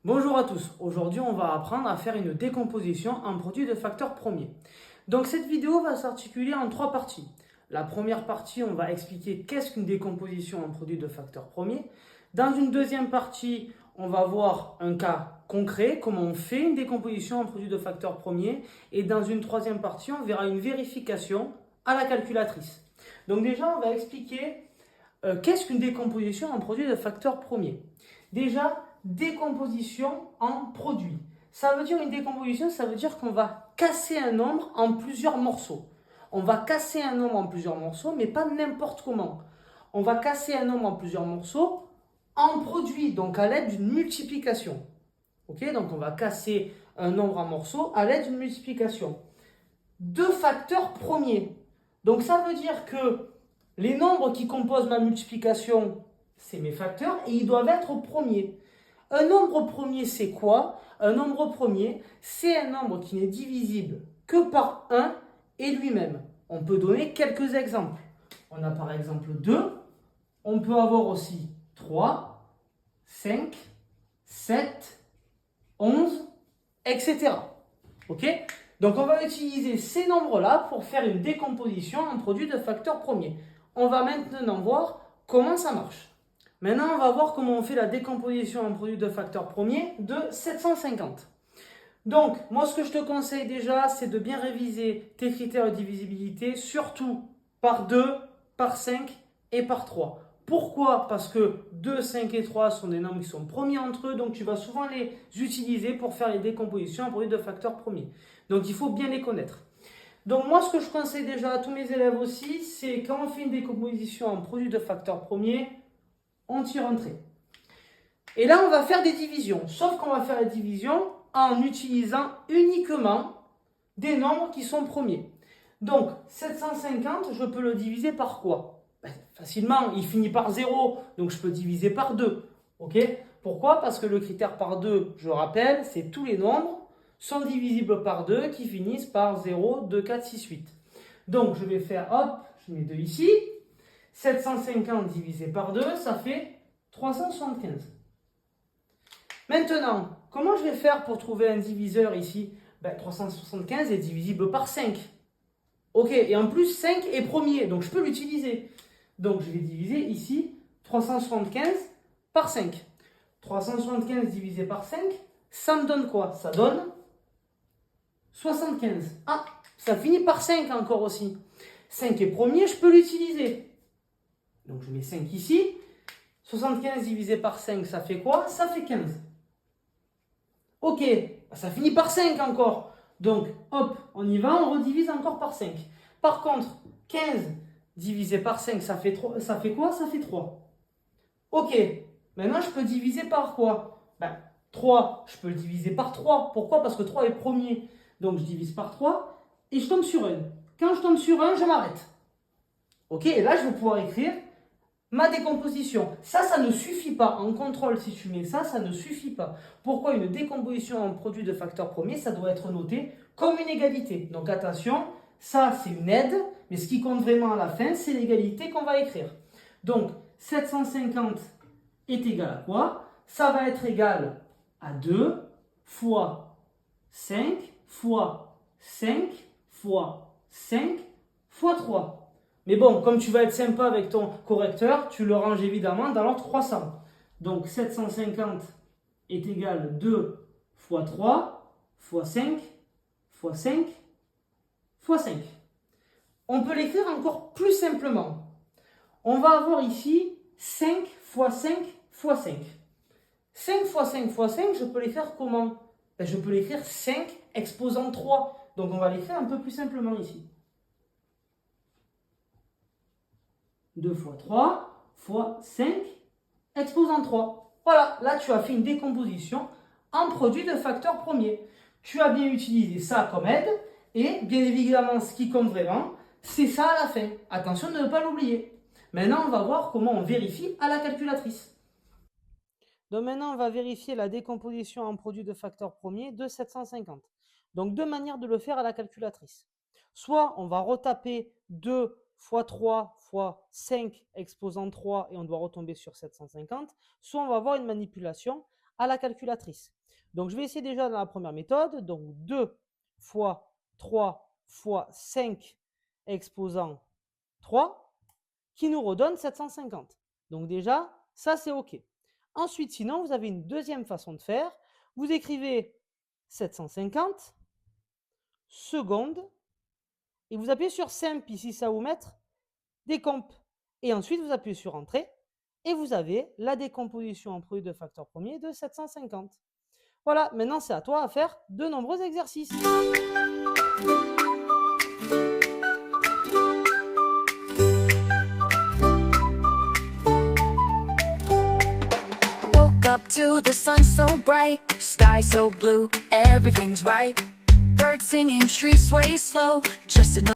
Bonjour à tous, aujourd'hui on va apprendre à faire une décomposition en produit de facteurs premiers. Donc cette vidéo va s'articuler en trois parties. La première partie, on va expliquer qu'est-ce qu'une décomposition en produit de facteurs premiers. Dans une deuxième partie, on va voir un cas concret, comment on fait une décomposition en produit de facteurs premiers. Et dans une troisième partie, on verra une vérification à la calculatrice. Donc déjà, on va expliquer qu'est-ce qu'une décomposition en produit de facteurs premiers. Déjà, décomposition en produit. Ça veut dire une décomposition, ça veut dire qu'on va casser un nombre en plusieurs morceaux. On va casser un nombre en plusieurs morceaux, mais pas n'importe comment. On va casser un nombre en plusieurs morceaux en produit, donc à l'aide d'une multiplication. Ok, donc on va casser un nombre en morceaux à l'aide d'une multiplication. Deux facteurs premiers. Donc ça veut dire que les nombres qui composent ma multiplication, c'est mes facteurs et ils doivent être premiers. Un nombre premier, c'est quoi? Un nombre premier, c'est un nombre qui n'est divisible que par 1 et lui-même. On peut donner quelques exemples. On a par exemple 2, on peut avoir aussi 3, 5, 7, 11, etc. Ok? Donc on va utiliser ces nombres-là pour faire une décomposition en produit de facteurs premiers. On va maintenant voir comment ça marche. Maintenant, on va voir comment on fait la décomposition en produit de facteurs premiers de 750. Donc, moi, ce que je te conseille déjà, c'est de bien réviser tes critères de divisibilité, surtout par 2, par 5 et par 3. Pourquoi? Parce que 2, 5 et 3 sont des nombres qui sont premiers entre eux, donc tu vas souvent les utiliser pour faire les décompositions en produit de facteurs premiers. Donc, il faut bien les connaître. Donc, moi, ce que je conseille déjà à tous mes élèves aussi, c'est quand on fait une décomposition en produit de facteurs premiers, on tire un trait. Et là, on va faire des divisions. Sauf qu'on va faire la division en utilisant uniquement des nombres qui sont premiers. Donc, 750, je peux le diviser par quoi? Facilement, il finit par 0, donc je peux diviser par 2. Ok? Pourquoi? Parce que le critère par 2, je rappelle, c'est tous les nombres sont divisibles par 2 qui finissent par 0, 2, 4, 6, 8. Donc, je vais faire, hop, je mets 2 ici. 750 divisé par 2, ça fait 375. Maintenant, comment je vais faire pour trouver un diviseur ici? 375 est divisible par 5. Ok, et en plus 5 est premier, donc je peux l'utiliser. Donc je vais diviser ici 375 par 5. 375 divisé par 5, ça me donne quoi? Ça donne 75. Ah, ça finit par 5 encore aussi. 5 est premier, je peux l'utiliser. Donc je mets 5 ici. 75 divisé par 5, ça fait quoi? Ça fait 15. Ok, ça finit par 5 encore. Donc, hop, on y va, on redivise encore par 5. Par contre, 15 divisé par 5, ça fait quoi? Ça fait 3. Ok, maintenant je peux diviser par quoi? 3, je peux le diviser par 3. Pourquoi? Parce que 3 est premier. Donc je divise par 3 et je tombe sur 1. Quand je tombe sur 1, je m'arrête. Ok, et là je vais pouvoir écrire ma décomposition. Ça ne suffit pas. En contrôle, si tu mets ça, ça ne suffit pas. Pourquoi une décomposition en produit de facteurs premiers, ça doit être noté comme une égalité. Donc attention, ça c'est une aide, mais ce qui compte vraiment à la fin, c'est l'égalité qu'on va écrire. Donc 750 est égal à quoi? Ça va être égal à 2 fois 5 fois 5 fois 5 fois 3. Mais bon, comme tu vas être sympa avec ton correcteur, tu le ranges évidemment dans l'ordre croissant. Donc 750 est égal à 2 fois 3 fois 5 fois 5 fois 5. On peut l'écrire encore plus simplement. On va avoir ici 5 fois 5 fois 5. 5 fois 5 fois 5, je peux l'écrire comment? Je peux l'écrire 5 exposant 3. Donc on va l'écrire un peu plus simplement ici. 2 fois 3 fois 5 exposant 3. Voilà, là tu as fait une décomposition en produit de facteurs premiers. Tu as bien utilisé ça comme aide et bien évidemment ce qui compte vraiment, c'est ça à la fin. Attention de ne pas l'oublier. Maintenant on va voir comment on vérifie à la calculatrice. Donc maintenant on va vérifier la décomposition en produit de facteurs premiers de 750. Donc deux manières de le faire à la calculatrice. Soit on va retaper 2 fois 3 fois 5 exposant 3 et on doit retomber sur 750. Soit on va avoir une manipulation à la calculatrice. Donc, je vais essayer déjà dans la première méthode. Donc, 2 fois 3 fois 5 exposant 3 qui nous redonne 750. Donc déjà, ça c'est OK. Ensuite, sinon, vous avez une deuxième façon de faire. Vous écrivez 750 secondes et vous appuyez sur simple ici, ça va vous mettre décomp. Et ensuite, vous appuyez sur entrée et vous avez la décomposition en produit de facteur premier de 750. Voilà, maintenant c'est à toi à faire de nombreux exercices. Woke up to the sun so bright, sky so blue, everything's right. Birds singing, trees sway slow, just enough.